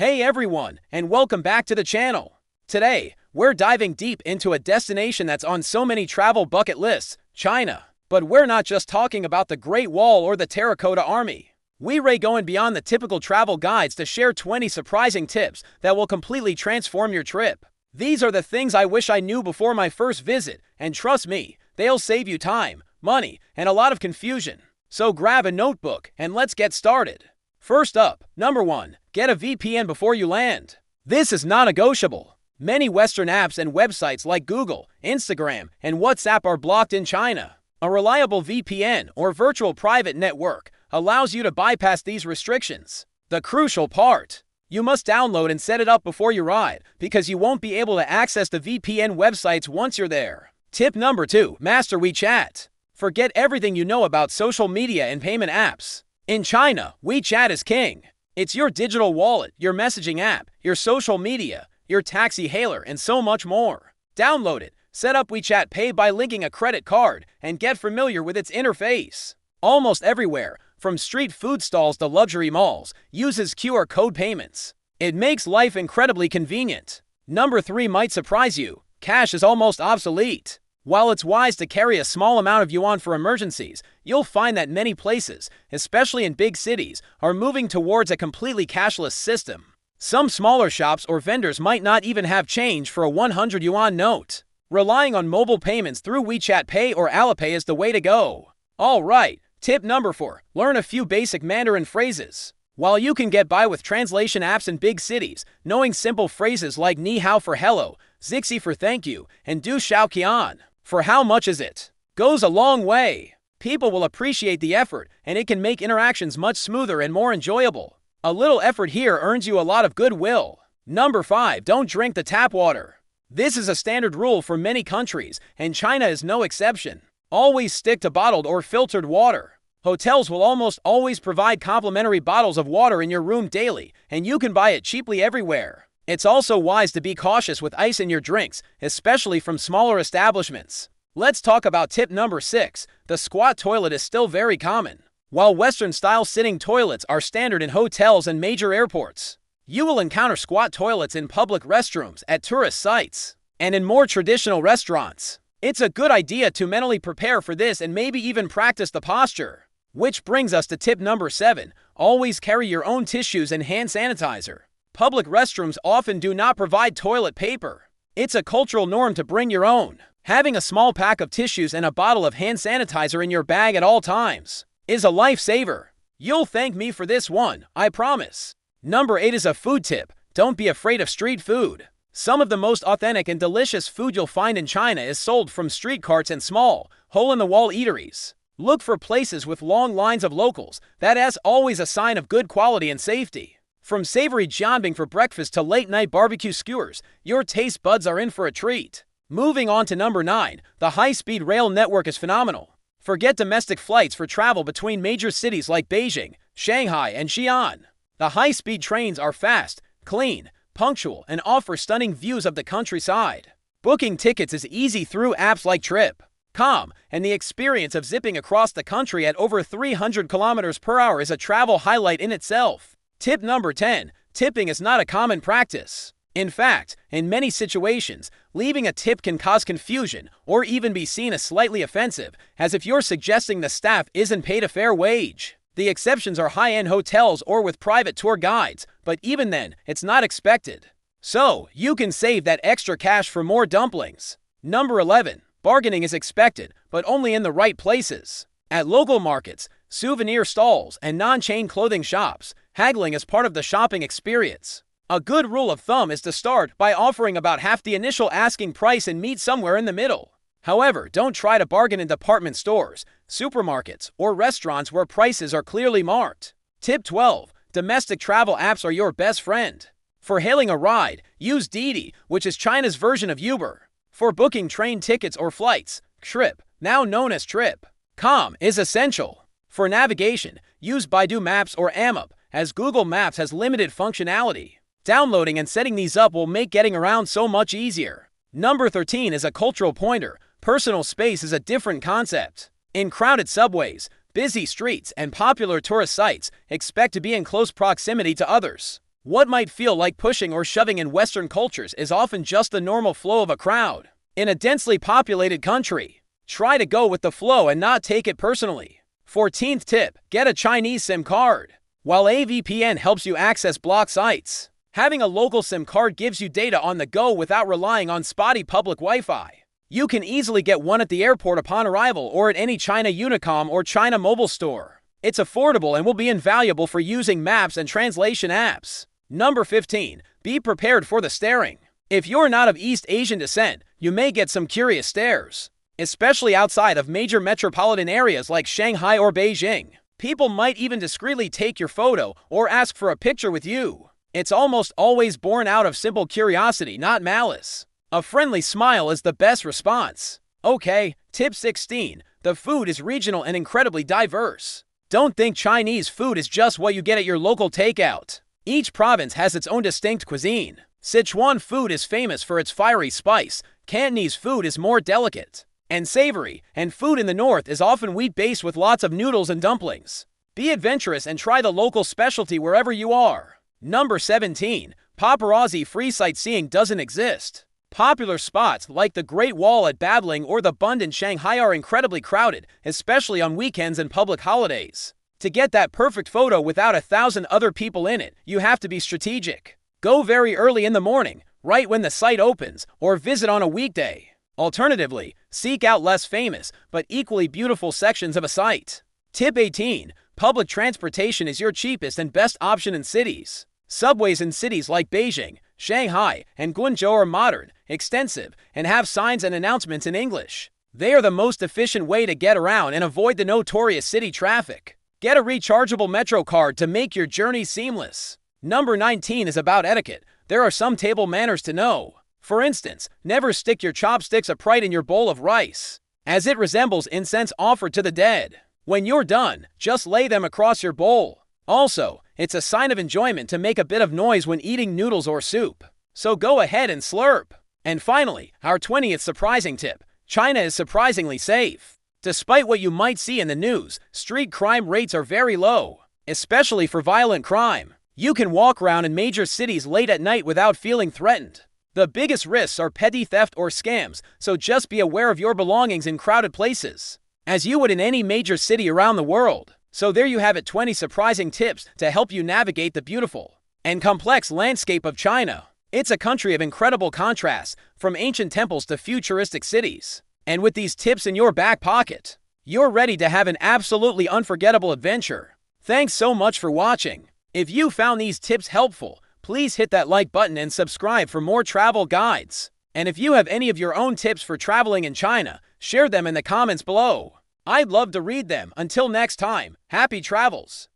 Hey everyone, and welcome back to the channel. Today, we're diving deep into a destination that's on so many travel bucket lists, China. But we're not just talking about the Great Wall or the Terracotta Army. We're going beyond the typical travel guides to share 20 surprising tips that will completely transform your trip. These are the things I wish I knew before my first visit, and trust me, they'll save you time, money, and a lot of confusion. So grab a notebook and let's get started. First up, number 1, get a VPN before you land. This is non-negotiable. Many Western apps and websites like Google, Instagram, and WhatsApp are blocked in China. A reliable VPN or virtual private network allows you to bypass these restrictions. The crucial part: you must download and set it up before you ride, because you won't be able to access the VPN websites once you're there. Tip number 2, master WeChat. Forget everything you know about social media and payment apps. In China, WeChat is king. It's your digital wallet, your messaging app, your social media, your taxi hailer, and so much more. Download it, set up WeChat Pay by linking a credit card, and get familiar with its interface. Almost everywhere, from street food stalls to luxury malls, uses QR code payments. It makes life incredibly convenient. Number 3 might surprise you. Cash is almost obsolete. While it's wise to carry a small amount of yuan for emergencies, you'll find that many places, especially in big cities, are moving towards a completely cashless system. Some smaller shops or vendors might not even have change for a 100 yuan note. Relying on mobile payments through WeChat Pay or Alipay is the way to go. Alright, tip number 4, learn a few basic Mandarin phrases. While you can get by with translation apps in big cities, knowing simple phrases like ni hao for hello, zixi for thank you, and du shao qian for how much is it goes a long way. People will appreciate the effort, and it can make interactions much smoother and more enjoyable. A little effort here earns you a lot of goodwill. Number 5, don't drink the tap water. This is a standard rule for many countries, and China is no exception. Always stick to bottled or filtered water. Hotels will almost always provide complimentary bottles of water in your room daily, and you can buy it cheaply everywhere. It's also wise to be cautious with ice in your drinks, especially from smaller establishments. Let's talk about tip number 6. The squat toilet is still very common. While Western-style sitting toilets are standard in hotels and major airports, you will encounter squat toilets in public restrooms, at tourist sites, and in more traditional restaurants. It's a good idea to mentally prepare for this and maybe even practice the posture. Which brings us to tip number 7. Always carry your own tissues and hand sanitizer. Public restrooms often do not provide toilet paper. It's a cultural norm to bring your own. Having a small pack of tissues and a bottle of hand sanitizer in your bag at all times is a lifesaver. You'll thank me for this one, I promise. Number 8 is a food tip. Don't be afraid of street food. Some of the most authentic and delicious food you'll find in China is sold from street carts and small, hole-in-the-wall eateries. Look for places with long lines of locals. That is always a sign of good quality and safety. From savory jianbing for breakfast to late-night barbecue skewers, your taste buds are in for a treat. Moving on to number 9, the high-speed rail network is phenomenal. Forget domestic flights for travel between major cities like Beijing, Shanghai, and Xi'an. The high-speed trains are fast, clean, punctual, and offer stunning views of the countryside. Booking tickets is easy through apps like Trip.com, and the experience of zipping across the country at over 300 kilometers per hour is a travel highlight in itself. Tip number 10, tipping is not a common practice. In fact, in many situations, leaving a tip can cause confusion or even be seen as slightly offensive, as if you're suggesting the staff isn't paid a fair wage. The exceptions are high-end hotels or with private tour guides, but even then, it's not expected. So, you can save that extra cash for more dumplings. Number 11, bargaining is expected, but only in the right places. At local markets, souvenir stalls, and non-chain clothing shops, haggling is part of the shopping experience. A good rule of thumb is to start by offering about half the initial asking price and meet somewhere in the middle. However, don't try to bargain in department stores, supermarkets, or restaurants where prices are clearly marked. Tip 12. Domestic travel apps are your best friend. For hailing a ride, use Didi, which is China's version of Uber. For booking train tickets or flights, Trip, now known as Trip.com, is essential. For navigation, use Baidu Maps or Amup, as Google Maps has limited functionality. Downloading and setting these up will make getting around so much easier. Number 13 is a cultural pointer. Personal space is a different concept. In crowded subways, busy streets, and popular tourist sites, expect to be in close proximity to others. What might feel like pushing or shoving in Western cultures is often just the normal flow of a crowd. In a densely populated country, try to go with the flow and not take it personally. 14th tip, get a Chinese SIM card. While a VPN helps you access blocked sites, having a local SIM card gives you data on the go without relying on spotty public Wi-Fi. You can easily get one at the airport upon arrival or at any China Unicom or China Mobile store. It's affordable and will be invaluable for using maps and translation apps. Number 15. Be prepared for the staring. If you're not of East Asian descent, you may get some curious stares. Especially outside of major metropolitan areas like Shanghai or Beijing. People might even discreetly take your photo or ask for a picture with you. It's almost always born out of simple curiosity, not malice. A friendly smile is the best response. Okay, tip 16. The food is regional and incredibly diverse. Don't think Chinese food is just what you get at your local takeout. Each province has its own distinct cuisine. Sichuan food is famous for its fiery spice, Cantonese food is more delicate and savory, and food in the north is often wheat-based with lots of noodles and dumplings. Be adventurous and try the local specialty wherever you are. Number 17. Paparazzi-free sightseeing doesn't exist. Popular spots like the Great Wall at Badaling or the Bund in Shanghai are incredibly crowded, especially on weekends and public holidays. To get that perfect photo without 1,000 other people in it, you have to be strategic. Go very early in the morning, right when the site opens, or visit on a weekday. Alternatively, seek out less famous but equally beautiful sections of a site. Tip 18. Public transportation is your cheapest and best option in cities. Subways in cities like Beijing, Shanghai, and Guangzhou are modern, extensive, and have signs and announcements in English. They are the most efficient way to get around and avoid the notorious city traffic. Get a rechargeable Metro card to make your journey seamless. Number 19 is about etiquette. There are some table manners to know. For instance, never stick your chopsticks upright in your bowl of rice, as it resembles incense offered to the dead. When you're done, just lay them across your bowl. Also, it's a sign of enjoyment to make a bit of noise when eating noodles or soup. So go ahead and slurp. And finally, our 20th surprising tip. China is surprisingly safe. Despite what you might see in the news, street crime rates are very low, especially for violent crime. You can walk around in major cities late at night without feeling threatened. The biggest risks are petty theft or scams, so just be aware of your belongings in crowded places, as you would in any major city around the world. So there you have it, 20 surprising tips to help you navigate the beautiful and complex landscape of China. It's a country of incredible contrasts, from ancient temples to futuristic cities. And with these tips in your back pocket, you're ready to have an absolutely unforgettable adventure. Thanks so much for watching. If you found these tips helpful, please hit that like button and subscribe for more travel guides. And if you have any of your own tips for traveling in China, share them in the comments below. I'd love to read them. Until next time, happy travels!